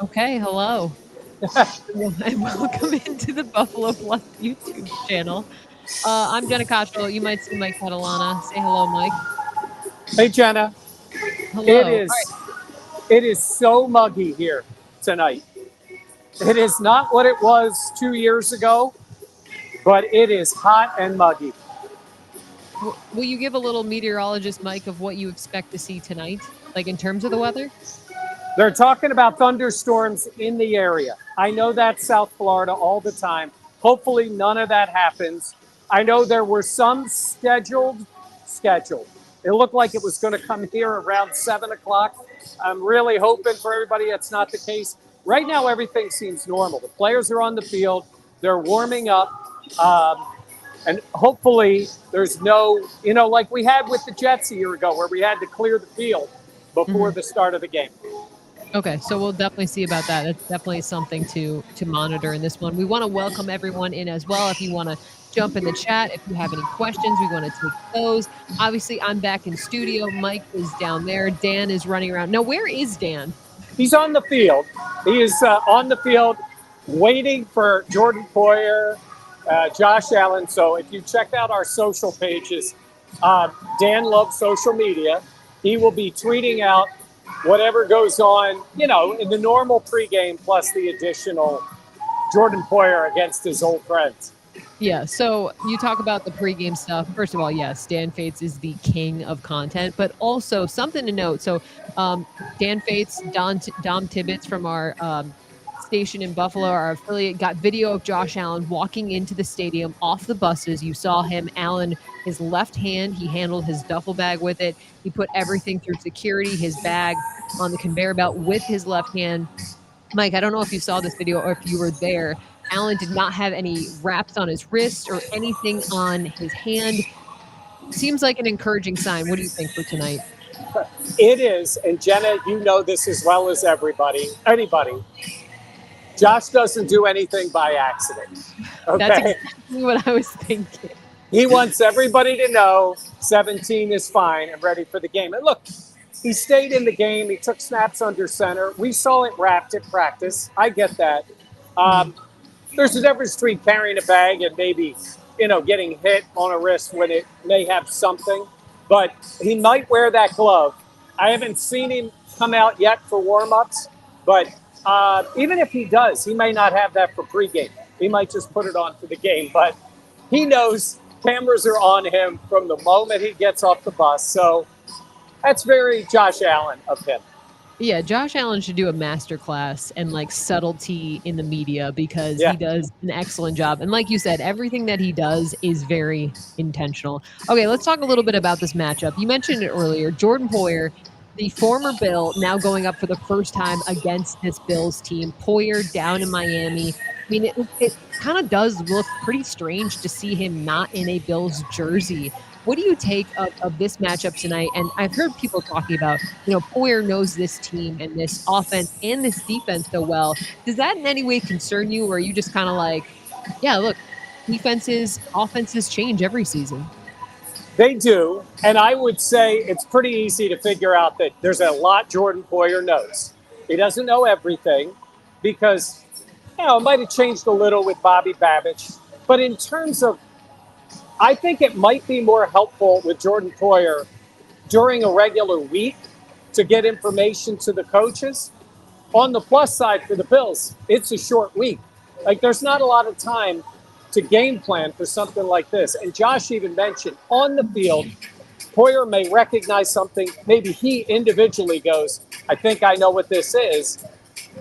Okay, hello. And welcome into the Buffalo Plus YouTube channel. I'm Jenna Cottrell. You might see Mike Catalana. Say hello, Mike. Hey, Jenna. It Hello. All right. is it is so muggy here tonight. It is not what it was 2 years ago, but it is hot and muggy. Will you give a little meteorologist, Mike, of what you expect to see tonight, like in terms of the weather? They're talking about thunderstorms in the area. I know that's South Florida all the time. Hopefully none of that happens. I know there were some scheduled. It looked like it was going to come here around 7 o'clock. I'm really hoping for everybody that's not the case. Right now, everything seems normal. The players are on the field. They're warming up. And hopefully there's no, like we had with the Jets a year ago where we had to clear the field before Mhm. the start of the game. Okay, so we'll definitely see about that. That's definitely something to monitor in this one. We want to welcome everyone in as well. If you want to jump in the chat, if you have any questions, we want to take those. Obviously, I'm back in studio. Mike is down there. Dan is running around. Now, where is Dan? He's on the field. He is on the field waiting for Jordan Poyer, Josh Allen. So if you check out our social pages, Dan loves social media. He will be tweeting out whatever goes on, in the normal pregame plus the additional Jordan Poyer against his old friends. Yeah, so you talk about the pregame stuff. First of all, yes, Dan Fates is the king of content, but also something to note. So, Dan Fates, Dom Tibbetts from our station in Buffalo, our affiliate, got video of Josh Allen walking into the stadium off the buses. You saw him, Allen, his left hand, he handled his duffel bag with it. He put everything through security, his bag on the conveyor belt with his left hand. Mike, I don't know if you saw this video or if you were there. Allen did not have any wraps on his wrist or anything on his hand. Seems like an encouraging sign. What do you think for tonight? It is, and Jenna, you know this as well as anybody. Josh doesn't do anything by accident. That's Okay. exactly what I was thinking. He wants everybody to know 17 is fine and ready for the game. And look, he stayed in the game. He took snaps under center. We saw it wrapped at practice. I get that. There's a difference between carrying a bag and maybe, getting hit on a wrist when it may have something. But he might wear that glove. I haven't seen him come out yet for warm-ups, but even if he does, he may not have that for pregame. He might just put it on for the game. But he knows cameras are on him from the moment he gets off the bus. So that's very Josh Allen of him. Yeah, Josh Allen should do a master class and like subtlety in the media because Yeah. he does an excellent job. And like you said, everything that he does is very intentional. Okay, let's talk a little bit about this matchup. You mentioned it earlier. Jordan Poyer, the former Bill, now going up for the first time against this Bills team. Poyer down in Miami. I mean, it kind of does look pretty strange to see him not in a Bills jersey. What do you take of this matchup tonight? And I've heard people talking about, Poyer knows this team and this offense and this defense so well. Does that in any way concern you, or are you just kind of like, yeah, look, offenses change every season? They do. And I would say it's pretty easy to figure out that there's a lot Jordan Poyer knows. He doesn't know everything because, it might have changed a little with Bobby Babich. But in terms of, I think it might be more helpful with Jordan Poyer during a regular week to get information to the coaches. On the plus side for the Bills, it's a short week. Like there's not a lot of time to game plan for something like this. And Josh even mentioned on the field, Poyer may recognize something. Maybe he individually goes, I think I know what this is.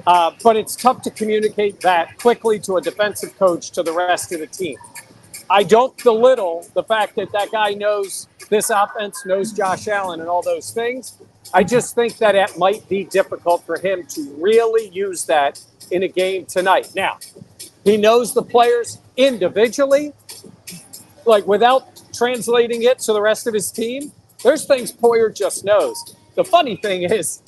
But it's tough to communicate that quickly to a defensive coach to the rest of the team. I don't belittle the fact that guy knows this offense, knows Josh Allen and all those things. I just think that it might be difficult for him to really use that in a game tonight. Now, he knows the players individually, like without translating it to the rest of his team. There's things Poyer just knows. The funny thing is,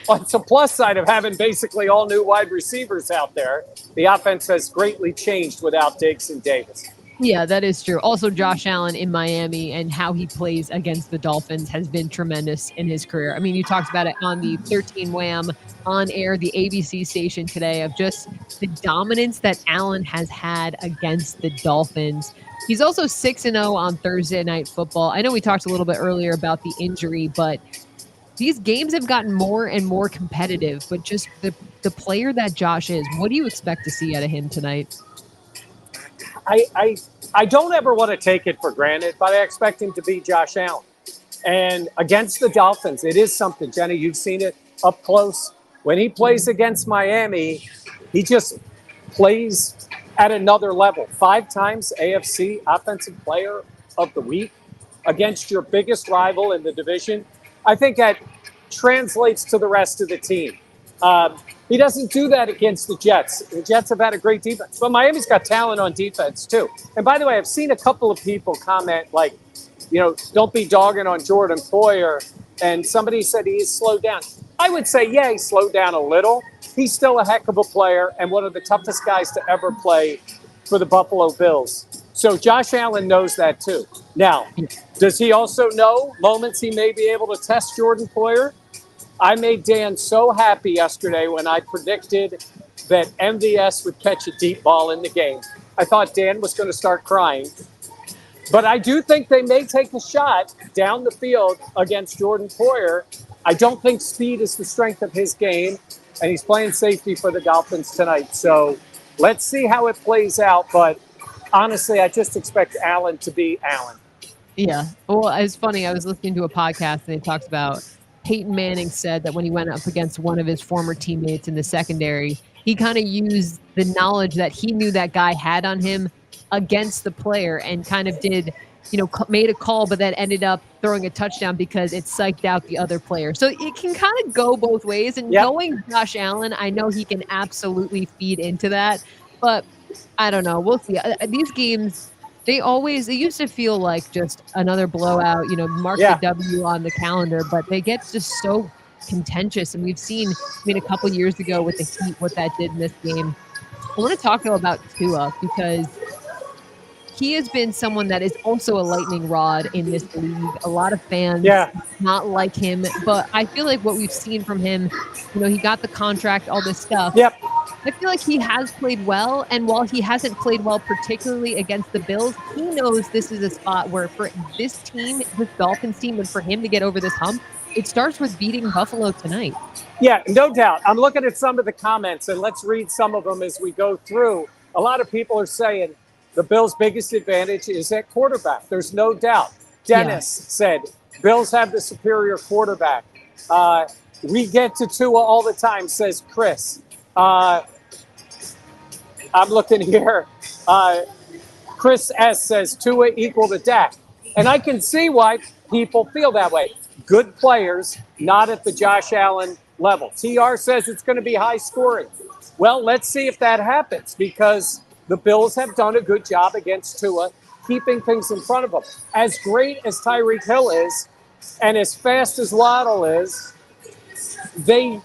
it's a plus side of having basically all new wide receivers out there. The offense has greatly changed without Diggs and Davis. Yeah, that is true. Also, Josh Allen in Miami and how he plays against the Dolphins has been tremendous in his career. I mean, you talked about it on the 13 Wham on air, the ABC station today, of just the dominance that Allen has had against the Dolphins. He's also 6-0 on Thursday Night Football. I know we talked a little bit earlier about the injury, but these games have gotten more and more competitive. But just the player that Josh is, what do you expect to see out of him tonight? I don't ever want to take it for granted, but I expect him to be Josh Allen. And against the Dolphins, it is something. Jenny, you've seen it up close. When he plays against Miami, he just plays at another level. 5 times AFC Offensive Player of the Week against your biggest rival in the division. I think that translates to the rest of the team. He doesn't do that against the Jets. The Jets have had a great defense, but Miami's got talent on defense too. And by the way, I've seen a couple of people comment like, don't be dogging on Jordan Poyer. And somebody said he's slowed down. I would say, yeah, he slowed down a little. He's still a heck of a player and one of the toughest guys to ever play for the Buffalo Bills. So Josh Allen knows that too. Now, does he also know moments he may be able to test Jordan Poyer? I made Dan so happy yesterday when I predicted that MVS would catch a deep ball in the game. I thought Dan was going to start crying. But I do think they may take a shot down the field against Jordan Poyer. I don't think speed is the strength of his game, and he's playing safety for the Dolphins tonight. So let's see how it plays out. But honestly, I just expect Allen to be Allen. Yeah. Well, it's funny. I was listening to a podcast and they talked about Peyton Manning said that when he went up against one of his former teammates in the secondary, he kind of used the knowledge that he knew that guy had on him against the player and kind of did, made a call, but then ended up throwing a touchdown because it psyched out the other player. So it can kind of go both ways. And knowing Josh Allen, I know he can absolutely feed into that. But I don't know. We'll see. These games, they used to feel like just another blowout, mark the W on the calendar, but they get just so contentious. And we've seen, a couple years ago with the Heat, what that did in this game. I want to talk though about Tua because he has been someone that is also a lightning rod in this league. A lot of fans not like him, but I feel like what we've seen from him, he got the contract, all this stuff. I feel like he has played well, and while he hasn't played well particularly against the Bills, he knows this is a spot where for this team, this Dolphins team, and for him to get over this hump, it starts with beating Buffalo tonight. Yeah, no doubt. I'm looking at some of the comments, and let's read some of them as we go through. A lot of people are saying the Bills' biggest advantage is at quarterback. There's no doubt. Dennis said, Bills have the superior quarterback. We get to Tua all the time, says Chris. I'm looking here. Chris S. says Tua equal to Dak. And I can see why people feel that way. Good players, not at the Josh Allen level. TR says it's going to be high scoring. Well, let's see if that happens because the Bills have done a good job against Tua, keeping things in front of them. As great as Tyreek Hill is and as fast as Waddle is, they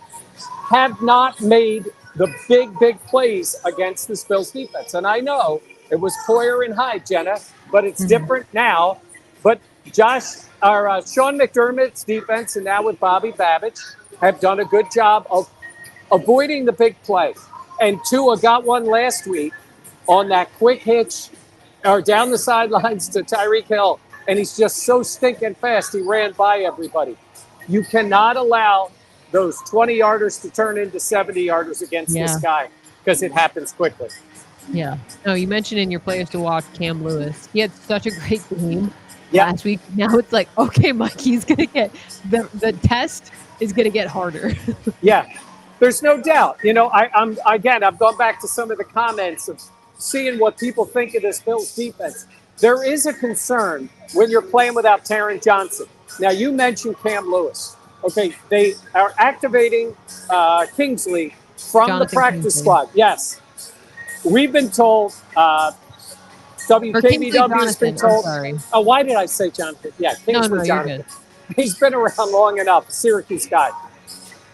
have not made the big plays against this Bills defense. And I know it was Poyer and Hyde, Jenna, but it's different now. But Sean McDermott's defense, and now with Bobby Babich, have done a good job of avoiding the big play. And Tua got one last week on that quick hitch or down the sidelines to Tyreek Hill, and he's just so stinking fast, he ran by everybody. You cannot allow those 20-yarders to turn into 70-yarders against this guy because it happens quickly. Yeah. No, you mentioned in your players to watch Cam Lewis. He had such a great game last week. Now it's like, okay, Mike, he's going to get the test is going to get harder. There's no doubt. I've gone back to some of the comments of seeing what people think of this Bills defense. There is a concern when you're playing without Taron Johnson. Now, you mentioned Cam Lewis. Okay, they are activating Kingsley from Jonathan the practice squad. Yes. We've been told, WKBW has been told. Oh, why did I say Jonathan? Yeah, Kingsley Jonathan. He's been around long enough, Syracuse guy.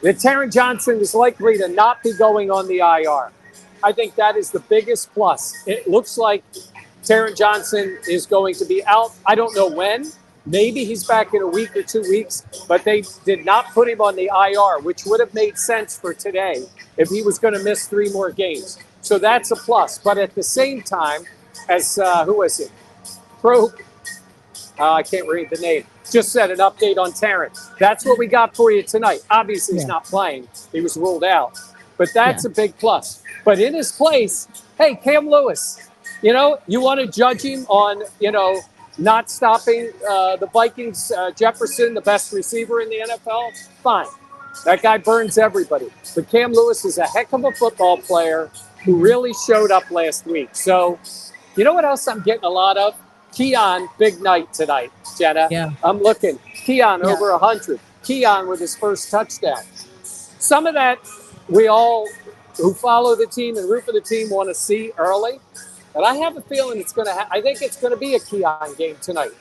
That Taron Johnson is likely to not be going on the IR. I think that is the biggest plus. It looks like Taron Johnson is going to be out. I don't know when. Maybe he's back in a week or 2 weeks, but they did not put him on the IR, which would have made sense for today if he was going to miss 3 more games. So that's a plus. But at the same time, as who is it? I can't read the name. Just said an update on Taron. That's what we got for you tonight. Obviously, he's not playing. He was ruled out. But that's a big plus. But in his place, hey, Cam Lewis, you know, you want to judge him on, you know, not stopping the Vikings, Jefferson, the best receiver in the NFL? Fine. That guy burns everybody. But Cam Lewis is a heck of a football player who really showed up last week. So, you know what else I'm getting a lot of? Keon, big night tonight, Jenna. Yeah. I'm looking. Keon over 100. Keon with his first touchdown. Some of that we all who follow the team and root for the team want to see early. But I have a feeling it's going to I think it's going to be a Keon game tonight.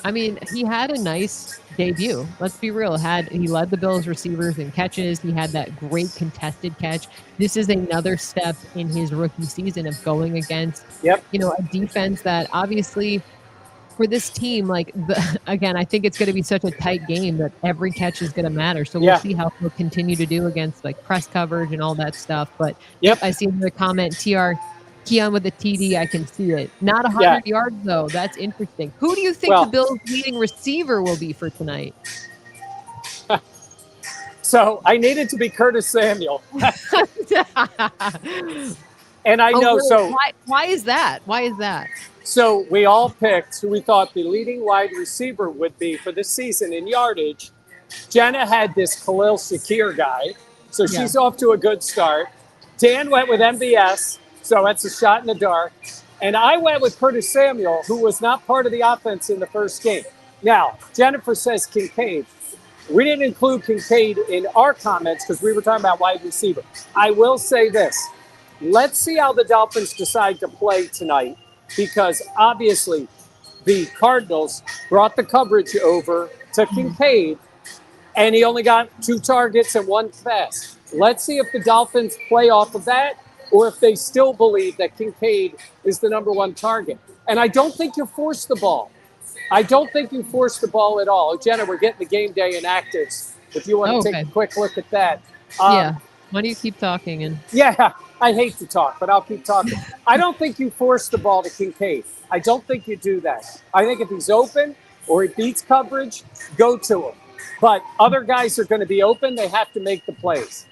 I mean, he had a nice debut. Let's be real. He led the Bills receivers in catches. He had that great contested catch. This is another step in his rookie season of going against, you know, a defense that obviously for this team, like, again, I think it's going to be such a tight game that every catch is going to matter. So we'll see how he'll continue to do against like press coverage and all that stuff. But I see another comment, Keon with the TD, I can see it. Not 100 yards, though. That's interesting. Who do you think the Bills' leading receiver will be for tonight? So I needed to be Curtis Samuel. And I know, really? Why is that? Why is that? So we all picked who we thought the leading wide receiver would be for this season in yardage. Jenna had this Khalil Shakir guy, so she's off to a good start. Dan went with MVS, so that's a shot in the dark. And I went with Curtis Samuel, who was not part of the offense in the first game. Now, Jennifer says Kincaid. We didn't include Kincaid in our comments because we were talking about wide receiver. I will say this. Let's see how the Dolphins decide to play tonight, because obviously the Cardinals brought the coverage over to Kincaid, and he only got 2 targets and 1 pass. Let's see if the Dolphins play off of that, or if they still believe that Kincaid is the number 1 target. And I don't think you force the ball. I don't think you force the ball at all. Jenna, we're getting the game day inactives. If you want to take a quick look at that. Why don't you keep talking? I hate to talk, but I'll keep talking. I don't think you force the ball to Kincaid. I don't think you do that. I think if he's open or he beats coverage, go to him. But other guys are going to be open. They have to make the plays.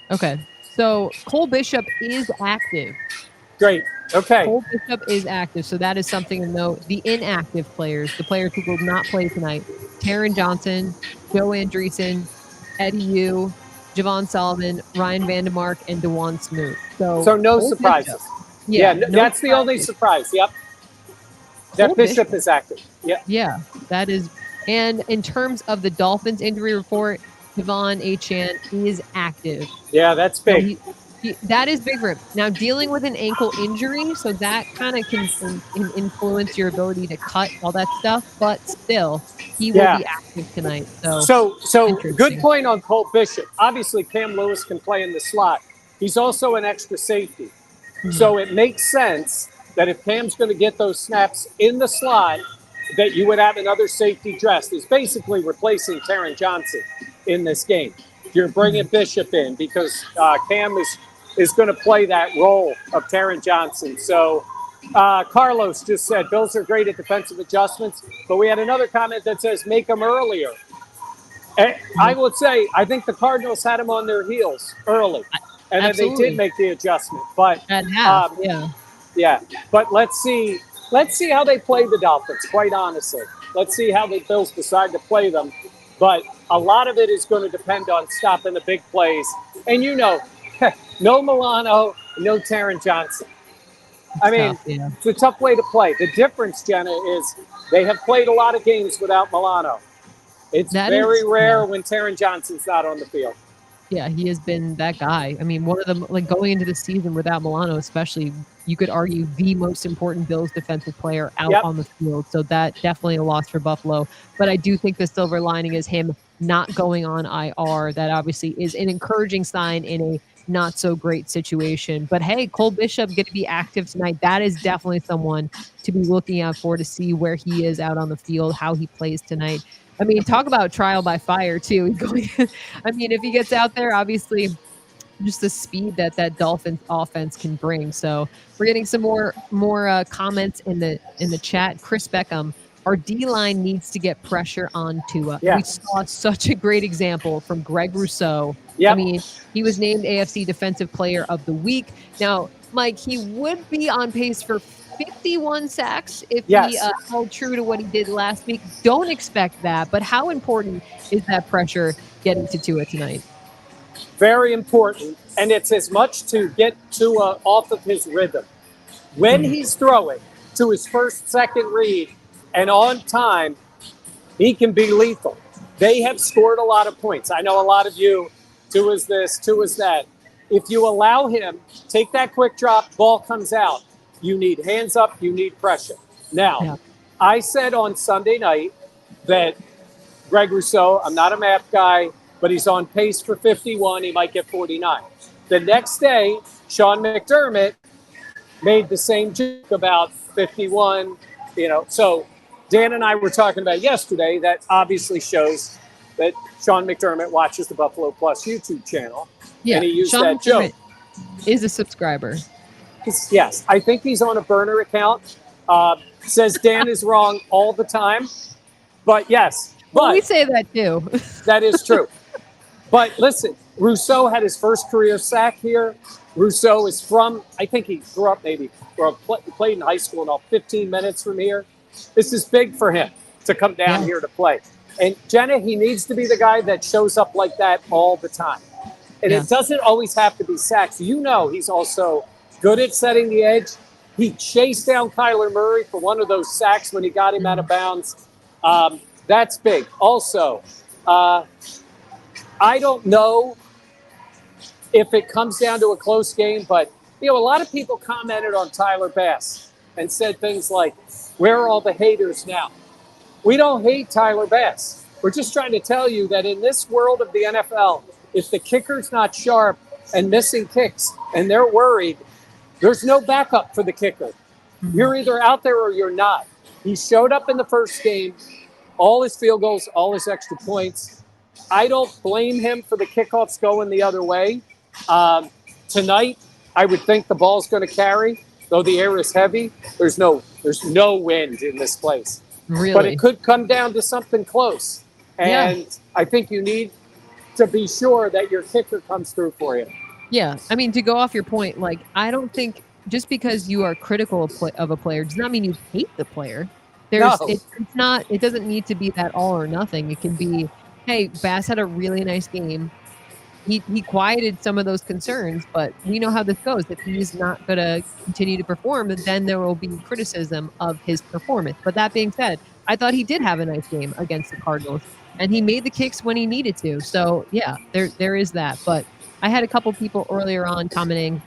Okay. So Cole Bishop is active. Great. Okay. Cole Bishop is active, so that is something to note. The inactive players, the players who will not play tonight, Taron Johnson, Joe Andreessen, Eddie Yu, Javon Sullivan, Ryan Vandermark, and DeJuan Smoot. So no Cole surprises. Bishop. That's the only surprise. Yep. That Bishop is active. Yeah, that is. And in terms of the Dolphins injury report, Devon Achane is active. Yeah, that's big. So that is big for him. Now, dealing with an ankle injury, so that kind of can influence your ability to cut all that stuff, but still, he will be active tonight. So good point on Cole Bishop. Obviously, Cam Lewis can play in the slot. He's also an extra safety. Mm-hmm. So it makes sense that if Cam's going to get those snaps in the slot, that you would have another safety dressed. He's basically replacing Taron Johnson in this game. You're bringing Bishop in because Cam is going to play that role of Taron Johnson. So Carlos just said, Bills are great at defensive adjustments, but we had another comment that says, make them earlier. And I would say, I think the Cardinals had them on their heels early, and then they did make the adjustment. But at half, but let's see how they play the Dolphins, quite honestly. Let's see how the Bills decide to play them. But a lot of it is going to depend on stopping the big plays. And no Milano, no Taron Johnson. I mean, it's a tough way to play. The difference, Jenna, is they have played a lot of games without Milano. It's very rare when Taron Johnson's not on the field. Yeah, he has been that guy. I mean, one of them, like going into the season without Milano, especially, you could argue the most important Bills defensive player out on the field. So that definitely a loss for Buffalo. But I do think the silver lining is him not going on IR. That obviously is an encouraging sign in a not so great situation. But hey, Cole Bishop going to be active tonight. That is definitely someone to be looking out for to see where he is out on the field, how he plays tonight. I mean, talk about trial by fire too. I mean, if he gets out there, obviously just the speed that that Dolphins offense can bring. So we're getting some more comments in the chat. Chris Beckham, our D line needs to get pressure on Tua. We Yes. saw such a great example from Greg Rousseau. I Yep. mean, he was named AFC Defensive Player of the Week. Now, Mike, he would be on pace for 51 sacks if he Yes. held true to what he did last week. Don't expect that, but how important is that pressure getting to Tua tonight? Very important. And it's as much to get Tua off of his rhythm. When he's throwing to his first, second read and on time, he can be lethal. They have scored a lot of points. I know a lot of you, Tua's this, Tua's that. If you allow him, take that quick drop, ball comes out. You need hands up, you need pressure. Now, I said on Sunday night that Greg Rousseau, I'm not a math guy, but he's on pace for 51. He might get 49. The next day, Sean McDermott made the same joke about 51, So Dan and I were talking about yesterday. That obviously shows that Sean McDermott watches the Buffalo Plus YouTube channel. Yeah, and he used Sean that joke. Is a subscriber. Yes, I think he's on a burner account. Says Dan is wrong all the time. But yes. Well, we say that too. That is true. But listen, Rousseau had his first career sack here. Rousseau is from, I think he grew up played in high school and all 15 minutes from here. This is big for him to come down here to play. And Jenna, he needs to be the guy that shows up like that all the time. And it doesn't always have to be sacks. He's also good at setting the edge. He chased down Kyler Murray for one of those sacks when he got him out of bounds. That's big. Also, I don't know if it comes down to a close game, but a lot of people commented on Tyler Bass and said things like, where are all the haters now? We don't hate Tyler Bass. We're just trying to tell you that in this world of the NFL, if the kicker's not sharp and missing kicks and they're worried, there's no backup for the kicker. You're either out there or you're not. He showed up in the first game, all his field goals, all his extra points. I don't blame him for the kickoffs going the other way. Tonight, I would think the ball's going to carry, though the air is heavy. There's no wind in this place. Really? But it could come down to something close. And I think you need to be sure that your kicker comes through for you. Yeah. I mean, to go off your point, I don't think just because you are critical of a player does not mean you hate the player. It's not. It doesn't need to be that all or nothing. It can be, hey, Bass had a really nice game. He quieted some of those concerns, but we know how this goes. If he's not going to continue to perform, then there will be criticism of his performance. But that being said, I thought he did have a nice game against the Cardinals, and he made the kicks when he needed to. So yeah, there is that. But I had a couple people earlier on commenting,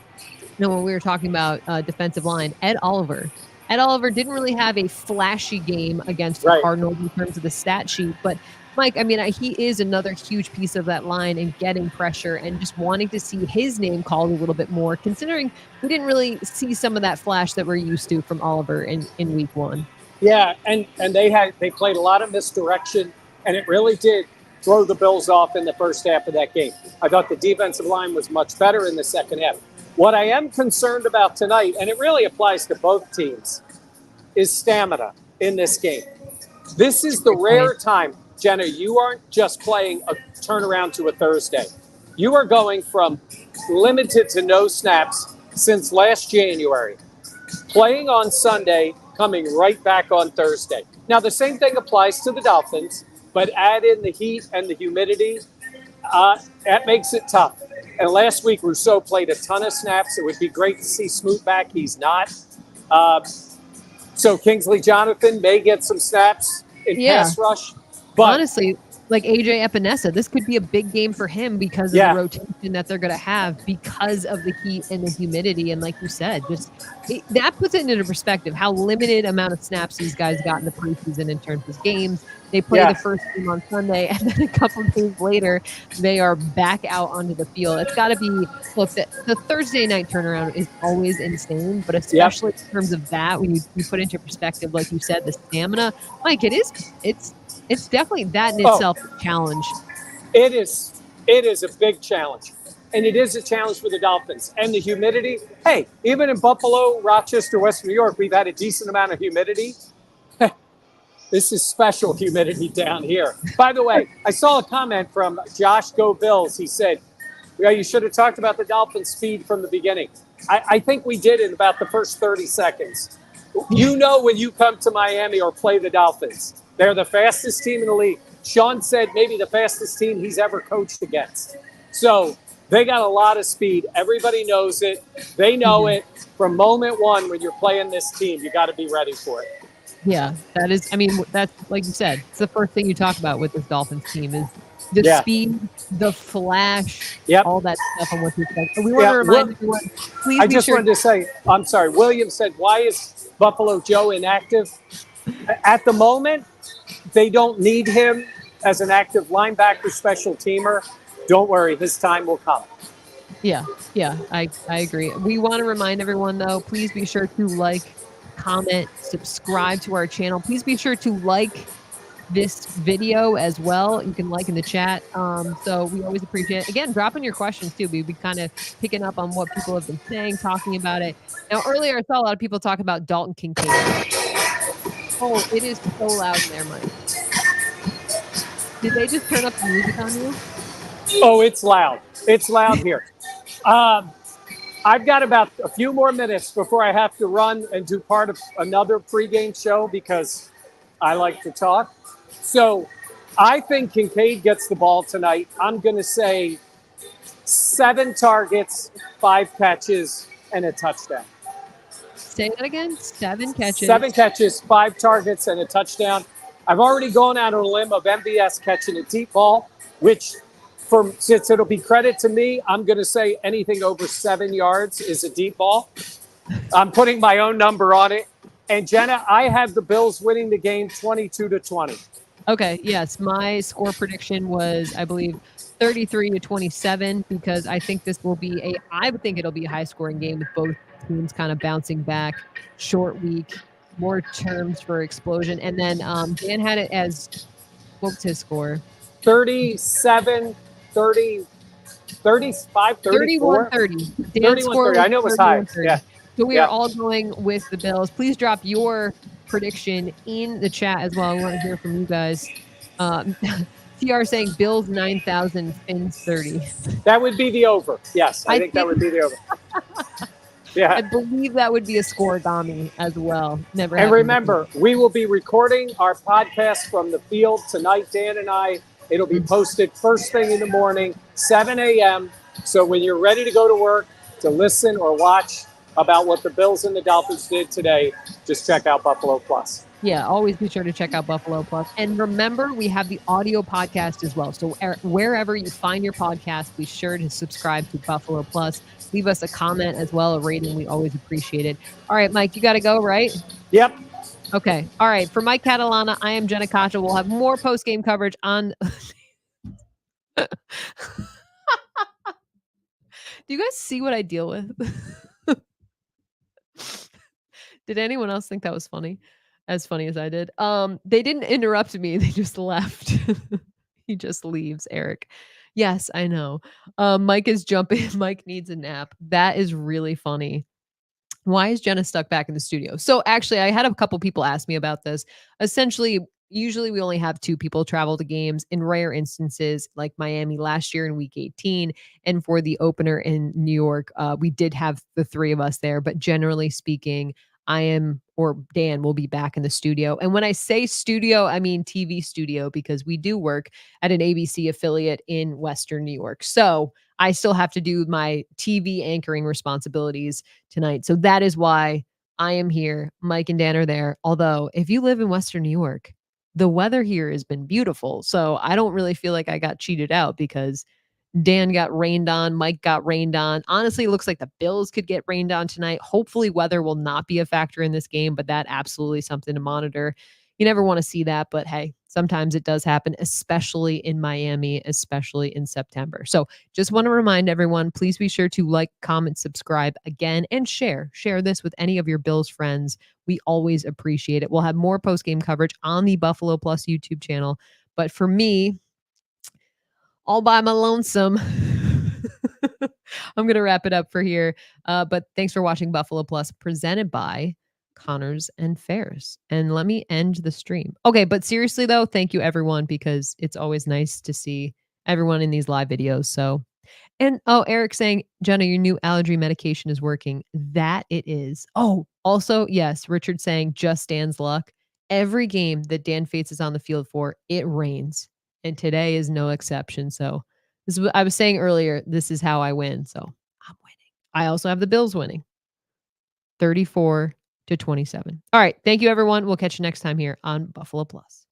when we were talking about defensive line, Ed Oliver. Ed Oliver didn't really have a flashy game against the Cardinals in terms of the stat sheet, but Mike, I mean, he is another huge piece of that line and getting pressure and just wanting to see his name called a little bit more, considering we didn't really see some of that flash that we're used to from Oliver in week one. Yeah, and they played a lot of misdirection, and it really did throw the Bills off in the first half of that game. I thought the defensive line was much better in the second half. What I am concerned about tonight, and it really applies to both teams, is stamina in this game. This is the rare time, Jenna, you aren't just playing a turnaround to a Thursday. You are going from limited to no snaps since last January, playing on Sunday, coming right back on Thursday. Now, the same thing applies to the Dolphins, but add in the heat and the humidity, that makes it tough. And last week, Rousseau played a ton of snaps. It would be great to see Smoot back. He's not. So Kingsley Jonathan may get some snaps in pass rush. But honestly, like AJ Epinesa. This could be a big game for him because of the rotation that they're going to have because of the heat and the humidity. And like you said, that puts it into perspective how limited amount of snaps these guys got in the preseason in terms of games. They play the first game on Sunday, and then a couple of days later, they are back out onto the field. It's got to be, look, the Thursday night turnaround is always insane, but especially in terms of that, when you put into perspective, like you said, the stamina, Mike, it's definitely that in itself a challenge. It is a big challenge. And it is a challenge for the Dolphins. And the humidity, hey, even in Buffalo, Rochester, West New York, we've had a decent amount of humidity. This is special humidity down here. By the way, I saw a comment from Josh Go Bills. He said, yeah, you should have talked about the Dolphins' speed from the beginning. I think we did in about the first 30 seconds. You know when you come to Miami or play the Dolphins, they're the fastest team in the league. Sean said maybe the fastest team he's ever coached against. So they got a lot of speed. Everybody knows it. They know it. From moment one, when you're playing this team, you got to be ready for it. Yeah, that is, I mean, that's like you said, it's the first thing you talk about with this Dolphins team is the speed, the flash, all that stuff on what to expect. So we want to remind everyone, please. I just wanted to say, I'm sorry, William said, why is Buffalo Joe inactive? At the moment, they don't need him as an active linebacker special teamer. Don't worry, his time will come. Yeah, I agree. We want to remind everyone, though, please be sure to like, comment, subscribe to our channel. Please be sure to like this video as well. You can like in the chat. So we always appreciate it. Again, drop in your questions too. We'll be kind of picking up on what people have been saying, talking about it. Now, earlier I saw a lot of people talk about Dalton Kincaid. Oh, it is so loud in there, Mike. Did they just turn up the music on you? Oh, it's loud. It's loud here. I've got about a few more minutes before I have to run and do part of another pregame show because I like to talk. So I think Kincaid gets the ball tonight. I'm going to say 7 targets, 5 catches, and a touchdown. Say that again. 7 catches. 7 catches, 5 targets, and a touchdown. I've already gone out on a limb of MVS catching a deep ball, which since it'll be credit to me, I'm going to say anything over 7 yards is a deep ball. I'm putting my own number on it. And Jenna, I have the Bills winning the game 22-20. Okay, yes. My score prediction was, I believe, 33-27 because I think this will be I would think it'll be a high-scoring game with both teams kind of bouncing back, short week, more terms for explosion. And then Dan had it as, what was his score? 37, 30, 35, 34? 31-30. 31-30. I know it was high. Yeah. So we are all going with the Bills. Please drop your prediction in the chat as well. I want to hear from you guys. TR saying Bills 9,000, Fins 30. That would be the over. Yes, I think that would be the over. Yeah. I believe that would be a scoregami as well. Never. And remember, we will be recording our podcast from the field tonight, Dan and I. It'll be posted first thing in the morning, 7 a.m. So when you're ready to go to work to listen or watch about what the Bills and the Dolphins did today, just check out Buffalo Plus. Yeah, always be sure to check out Buffalo Plus. And remember, we have the audio podcast as well. So wherever you find your podcast, be sure to subscribe to Buffalo Plus. Leave us a comment as well, a rating. We always appreciate it. All right, Mike, you got to go, right? Yep. Okay. All right. For Mike Catalana, I am Jenna Cottrell. We'll have more post-game coverage on... Do you guys see what I deal with? Did anyone else think that was funny? As funny as I did. They didn't interrupt me. They just left. He just leaves, Eric. Yes, I know. Mike is jumping. Mike needs a nap. That is really funny. Why is Jenna stuck back in the studio? So actually, I had a couple people ask me about this. Essentially, usually we only have 2 people travel to games. In rare instances, like Miami last year in week 18, and for the opener in New York, we did have the 3 of us there. But generally speaking, Dan will be back in the studio. And when I say studio, I mean TV studio, because we do work at an ABC affiliate in Western New York. So I still have to do my TV anchoring responsibilities tonight. So that is why I am here. Mike and Dan are there. Although if you live in Western New York, the weather here has been beautiful. So I don't really feel like I got cheated out because Dan got rained on, Mike got rained on. Honestly, it looks like the Bills could get rained on tonight. Hopefully, weather will not be a factor in this game, but that absolutely something to monitor. You never want to see that, but hey, sometimes it does happen, especially in Miami, especially in September. So just want to remind everyone, please be sure to like, comment, subscribe again, and share. Share this with any of your Bills friends. We always appreciate it. We'll have more post-game coverage on the Buffalo Plus YouTube channel. But for me, all by my lonesome. I'm going to wrap it up for here. But thanks for watching Buffalo Plus presented by Connors and Ferris. And let me end the stream. Okay, but seriously though, thank you everyone because it's always nice to see everyone in these live videos. So, and oh, Eric saying, Jenna, your new allergy medication is working. That it is. Oh, also, yes, Richard saying just Dan's luck. Every game that Dan Fates is on the field for, it rains. And today is no exception. So this is what I was saying earlier. This is how I win. So I'm winning. I also have the Bills winning 34-27. All right. Thank you, everyone. We'll catch you next time here on Buffalo Plus.